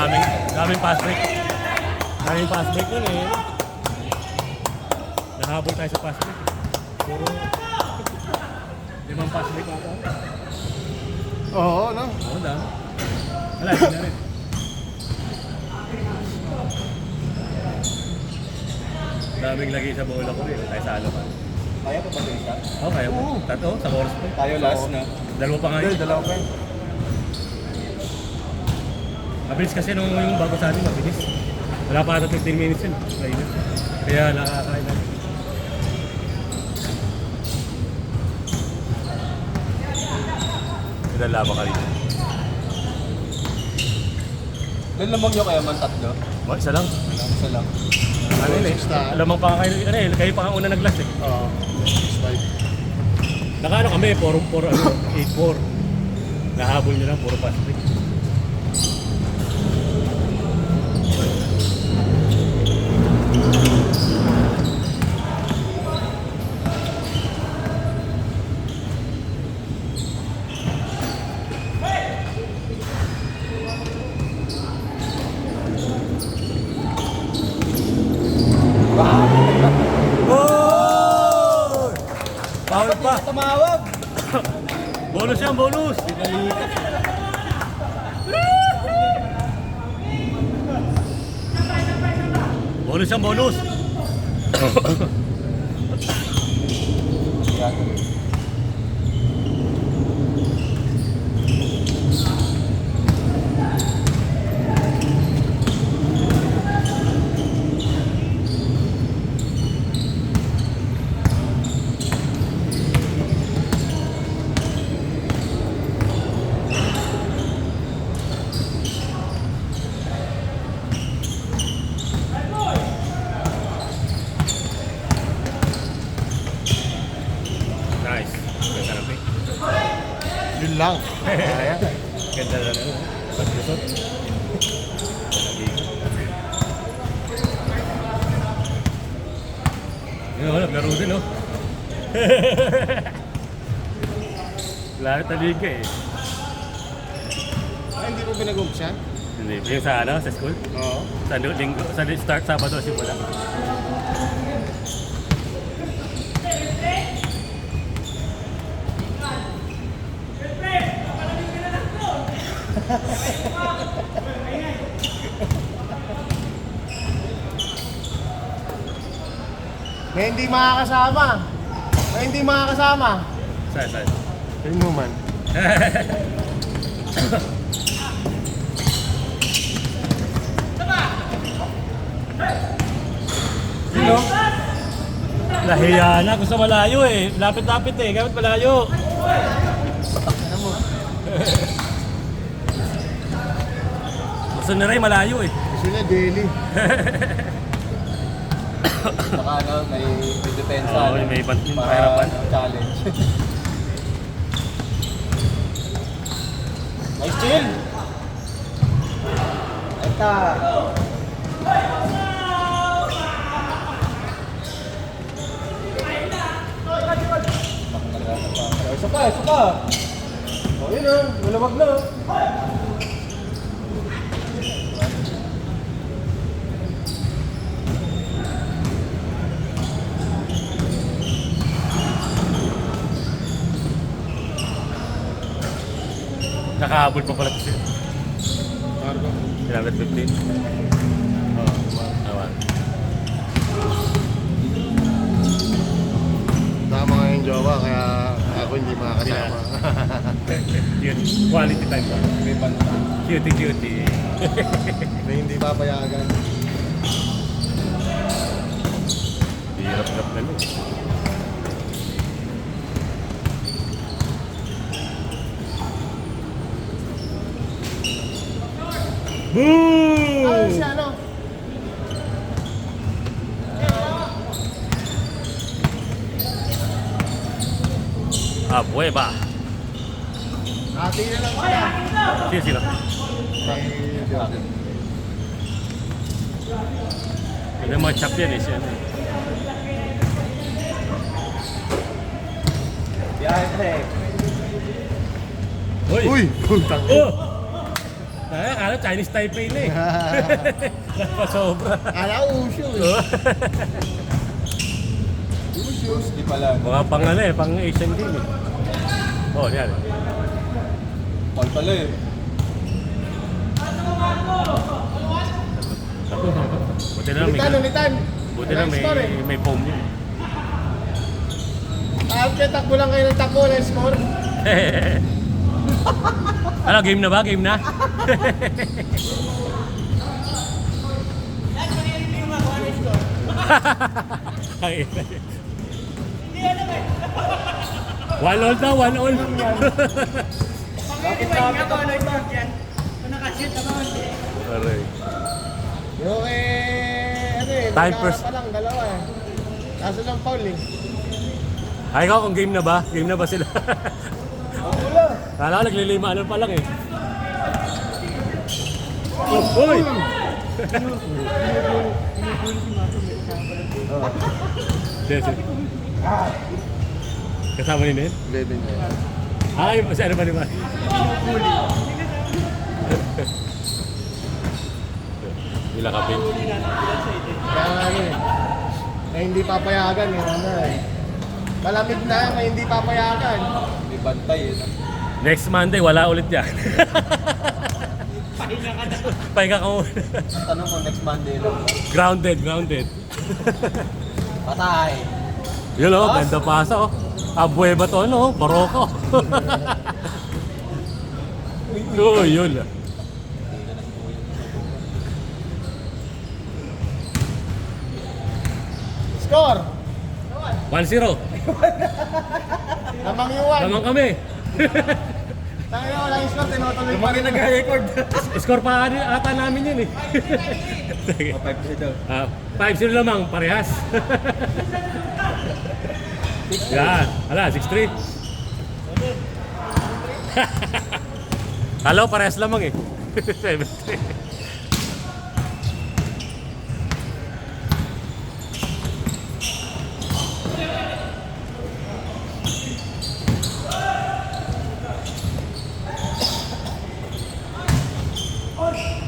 Daming pass break. Daming pass break yun eh. Nahabol tayo sa pass break. Puro 5 pass break ata. Oo, no? Oo, dami. Wala, hindi na rin. Daming lagi sa bola ko rin. Tayo sa alaman. Kaya pa ba ito isa? Oo, kaya po. Tato, sa oras pa. Tayo last na. Dalawa pa nga Hindi, yun. dalawa pa yun. Mabilis kasi nung yung bago sa atin, mabilis. Wala pa ata 15 minutes yun. Kaya nakakain natin. Pinalaba ka rin. Doon lamang nyo kaya man tatlo? Oh, isa lang. Isa lang. Ano yun eh? Lamang pa kayo, kayo pa nga una nag-last eh. Oo. 6-5. Nakaano kami, 8-4. Nahabol nyo lang, puro pass break. Bawal pa! Tumawag! Bonus yan, bonus! Bonus yan, bonus! Nice. Ganda na pick. Yun lang. Kaya. Ganda na lang. Paglusot. Yun, naglaro din, no? Laro taliga eh. Ay, hindi mo pinag-umpisa? Hindi. Yung sa ano, sa school? Oo. Sa linggo, sa start Sabado, simula. May hindi makakasama. May hindi makakasama. Saan? Yun mo man. Sino? Lahiya na. Gusto malayo eh. Lapit-lapit eh. Gamit malayo. Ano mo? Gusto na rin malayo eh. Gusto niya daily. Saka ano, may depensa. Oo, may pahirapan. Challenge. Nice chill! Ata! Isa pa! O yun o, malamag na. Nakahabol pa pala ito siya. Marco. 315. Oo, awan. Tama nga yung jowa, kaya ako hindi makakasama. Yun, quality time ba? May banta. Cutie. May hindi papayagan. Hirap-hirap na nun. Boom! Ano siya, ano? Abueva. Hati na lang sila. Sino? Kay Jordan. Hindi mga champion eh siya. Biyahe pre. Uy! Uy! Putang. Oh! Akala Chinese Taipei na eh. Pasobra. Kala ko usyo eh. Shoes, di pala. Mga pang ano eh, pang Asian game eh. Oh, yan. Paul pala eh. Buti na may, Ulitan. buti na may, Score eh. may foam yun. Takbo lang kayo ng takbo ng score. Ano, game na ba? Game na? Ay, one all daw, one all. Aray. Yung ano eh, Time nagkaka first. pa lang, dalawa eh. Kaso lang foul eh. Ay, ikaw kung game na ba? Game na ba sila? Wala. Kala ko naglilimanan pa lang eh. Uy! Yes, yes. Kasama ni Nel? Leden niya. Ay, masaya na ba naman? Ilang kape? Kaya nga ano eh. Kaya hindi papayagan eh. Ano eh. Malamig na kaya hindi papayagan. May bantay eh. Next Monday, wala ulit yan. Pahinga ka muna. Ang tanong kung next Monday lang. Grounded, grounded. Patay. Yun o, ganda pasa o. Abueva to ano, Baroko. Oo, yun. Score! 1-0. Lamang yung one. Lamang kami. Tayo wala yung score, tinutuloy pa rin. nag-record. Score pa ata namin yun eh. Sige. 5-0 lamang, parehas. Yan, hala, 6-3. Hello, parehas lamang eh. 7-3.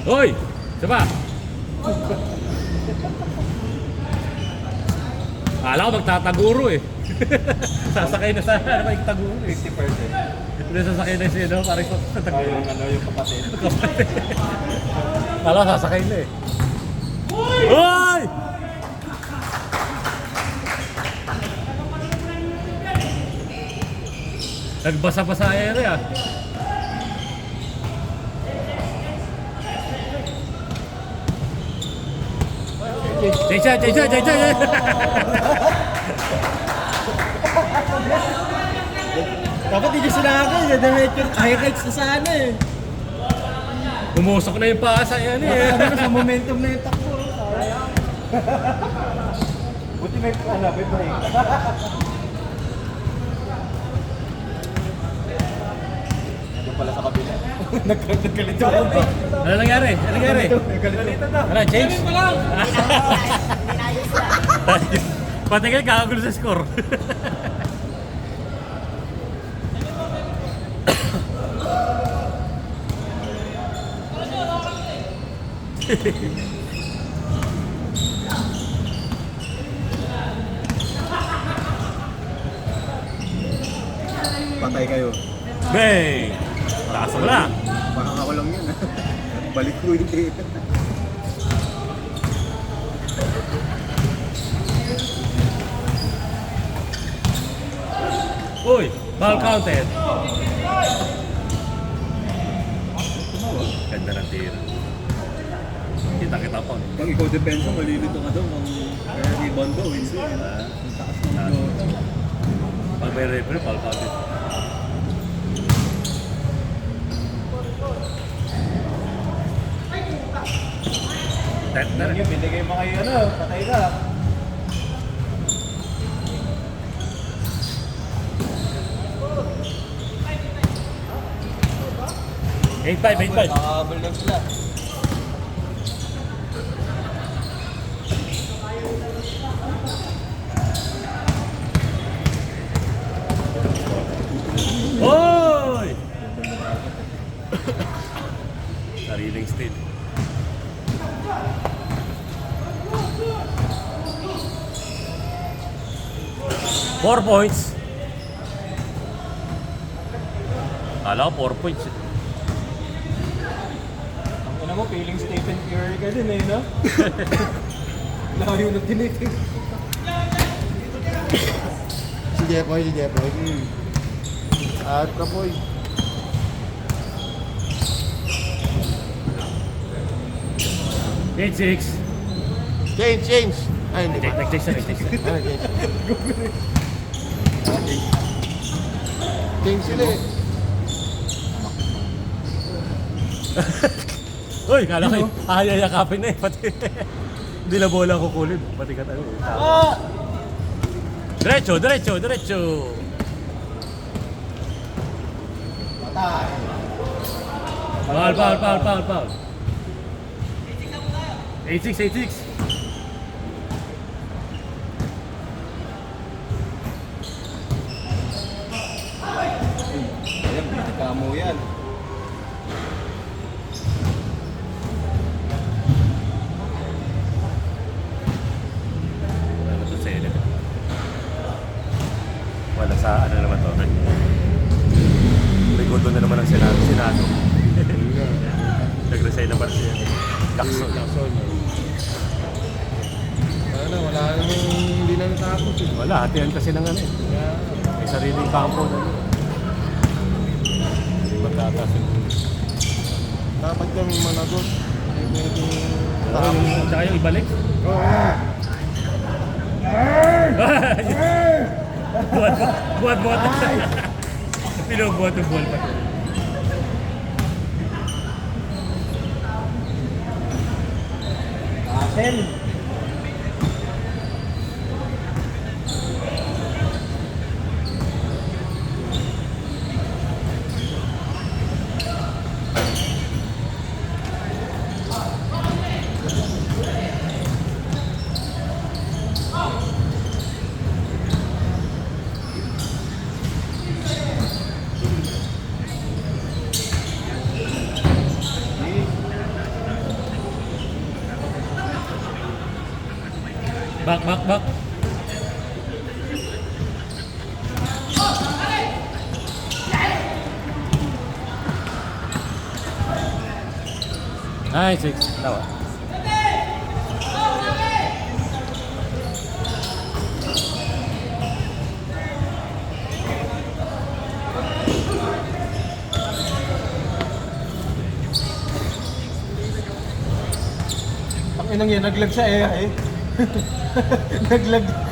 Hoy! Isa pa! Akala ko magtataguro eh. Sasakay na sa ano yung taguro eh. 50%. Hindi sasakay na siya, no? Parang sa taguro. Yung ano, yung kapatid. Akala ko sasakay na eh. Hoy! Nagbasa pa sa ere ah. Jason! Dapat hindi sinabi. Nadamit yung highlights na sana eh. Bumusok na yung paa sa yan eh. Sa momentum na yung takbo. Buti may may break. Yung pala sa kabila. Nagkalit ako. Ano nangyari? Ano, change? Patingin, kakagulo sa score. Patay kayo. Bang! Taas mo na. Baka ako lang yun. Balik ko yung data. Uy, ball counted. Ganda ng tira. Kita pa. Pag ikaw depensa, malilito ka daw kung rebound daw. Hindi. Ang taas ng Pag may referee, ball counted. Yung binigay mo kayo patay ka. Eight five. Nakakabal lang sila. Hoy! 4 points. Kala ko 4 points. Ang ina mo, feeling Stephen Curry ka din eh, no? Layo na tinitin. Si Jepoy. At kapoy. Eight, 6. Change. Ay, hindi ba? Next. Ah, change sila eh. Uy, kala ko yakapin na eh. Pati hindi na bola kukulin. Pati ka tayo. Diretso. Patay. Foul. 8-6. Ayan, bitika mo yan. Ano to sa ilip? Wala sa ano naman to. May gundo na naman ang Senado. Nag-resign na parang siya. Jackson. Wala namang hindi na natapos eh. Wala, hatihan kasi ng ano eh. May sariling kampo na. Hindi magtatas yung... Dapat kami managot. Ay, medyo... Tsaka yung ibalik. Buat. Pinubuhat yung ball pa. Asen! Back. Ay, 6. Tawa. Ang inang yan, naglag sa air eh.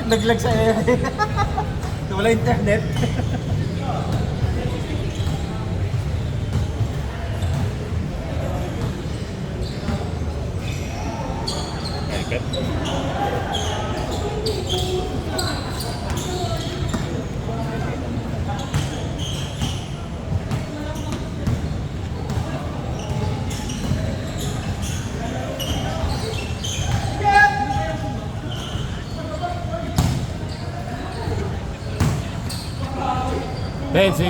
naglag sa air eh. Wala internet. Ben, 6.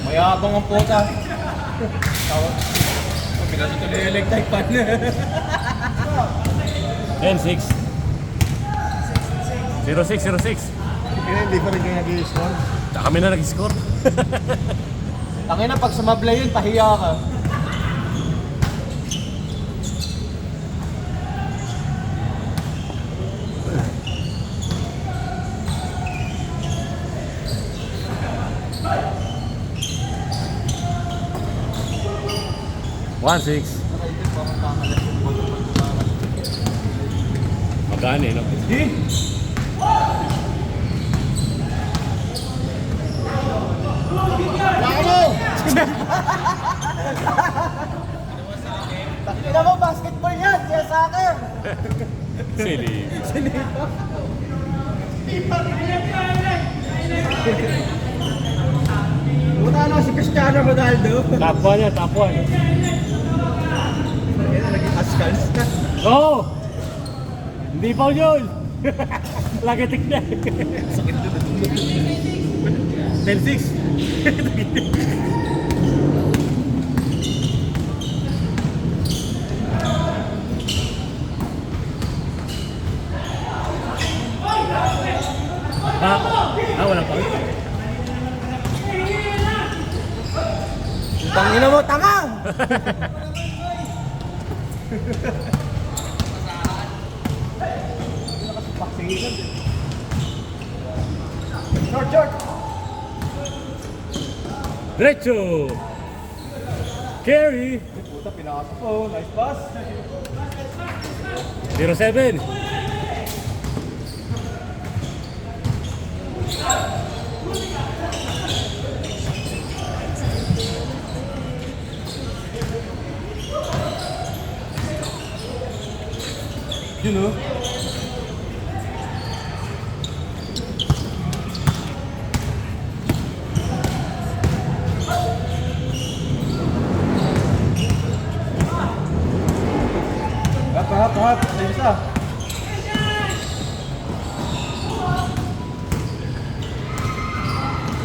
Mayabang ang puta. Pinas ito na electric pan. 10-6. 0-6. Hindi pa rin kayo nag-i-score. Kami na nag-score. Tangina, pag sumablay yun, pahiya ka. One, 6. Magaan eh, no? Takina mo, basketball yan, kaya soccer. Silly. Puta na si Cristiano Ronaldo. Top 1 yan, top 1. Naging askals na. Oo! Hindi pa yun! Lagatik na. Sakit na 10-6. Wala pa. Tangina mo, tanga! Short, short! Diretso! Carry! Puta, pinakasok ko. Nice pass. 0-7. Yun o. Hap. Ayun isa.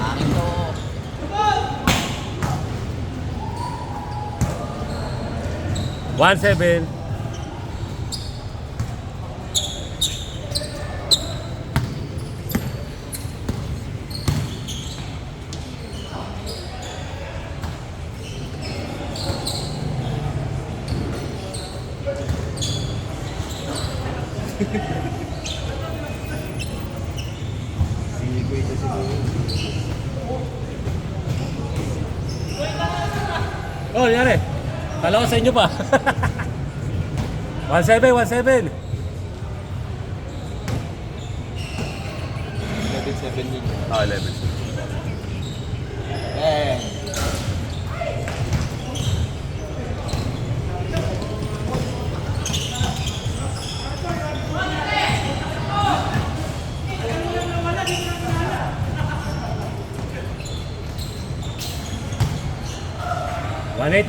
Akin to. 1-7. Sigo ito siguro. Oh, nangyari. Kala ko sa inyo pa. 1-7, 1-7. 11-7 yun. 11. Eh. One eight.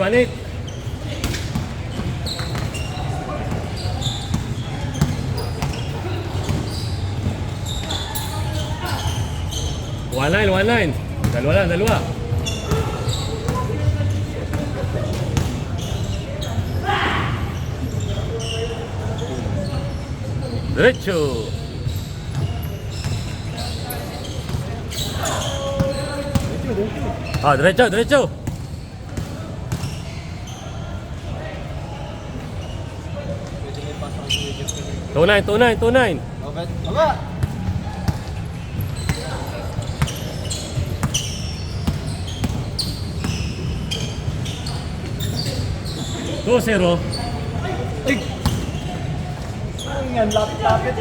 One nine. Dalawa. Derecho. Derecho. 2-9. Aba! 2-0. Ay! Ano yan? Lapit.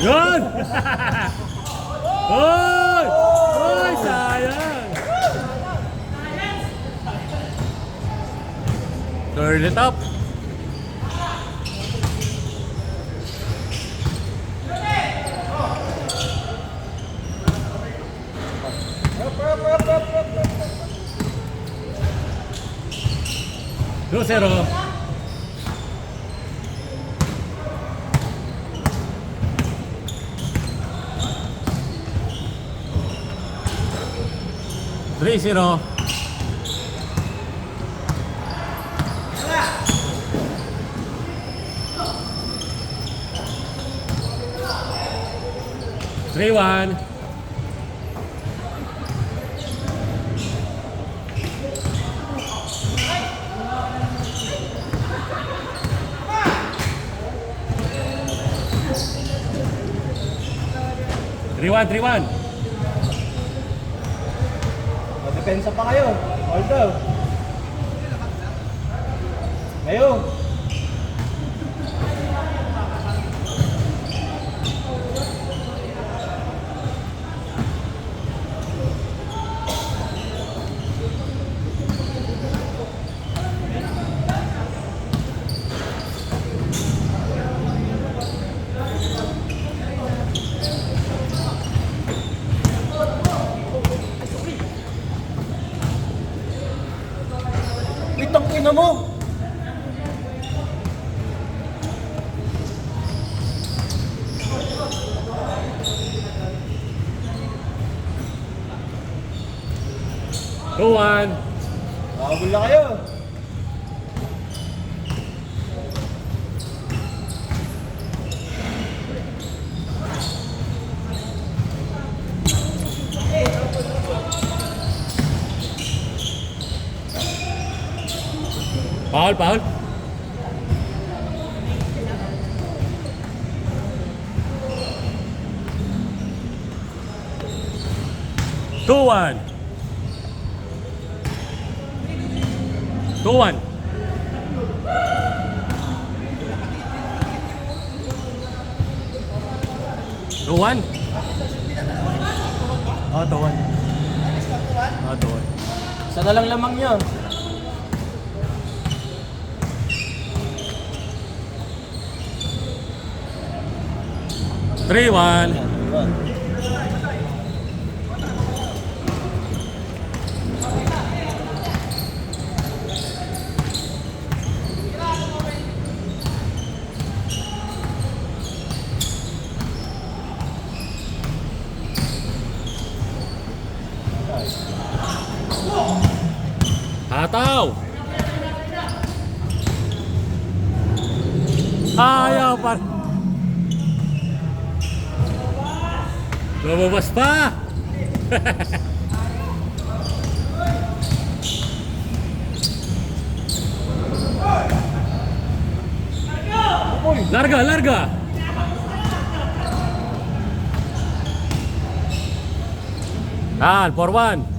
Yun! Oy, sayang! Turn it up. Two zero. Three zero. Three one. Three one. Depensa pa kayo. Hold up. Ngayon. Itang ina mo! Two one. Nakabul na kayo. Foul, foul. Two, one. 2-1. Tuwan. Oh, tuwan. Oh, tuwan. Isa na lang lamang nyo. Three, one. Hataw. Ayaw pa. Lumabas pa. Larga, larga. Ah, 4-1.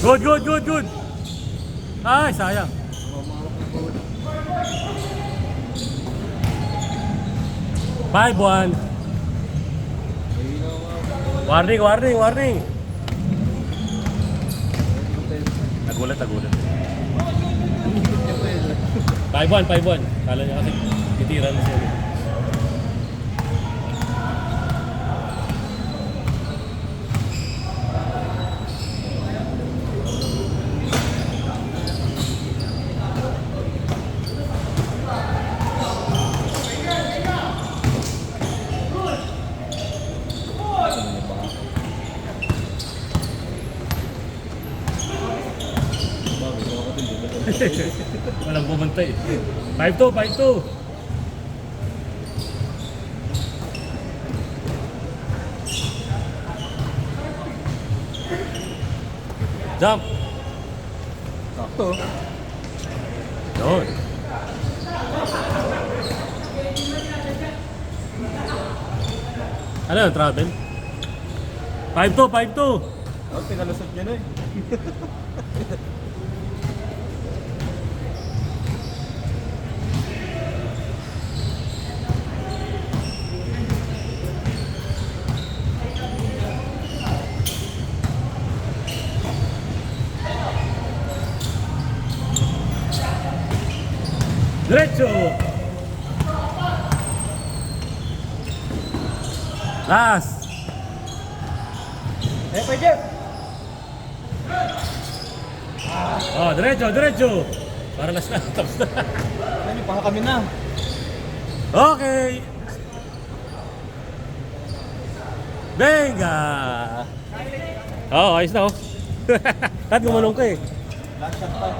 Good, good, good, good. Ay, sayang. Five, one. Warning, warning, warning. Nagulat, nagulat. 5-1, 5-1. Kala niya kasi titira na siya. Walang bumantay. 5-2, 5-2. Jump. Sakto. Doon. Ano yung travel? 5-2, 5-2. Oh, pinalusot nyo na eh. Diretso. Last. Eh, pwede. Oh, diretso, diretso. Para last na. Tapos na. Ano, pa kami na. Okay. Venga. Oh, ayos na oh. Kahit gumanong ka eh. Last shot pa.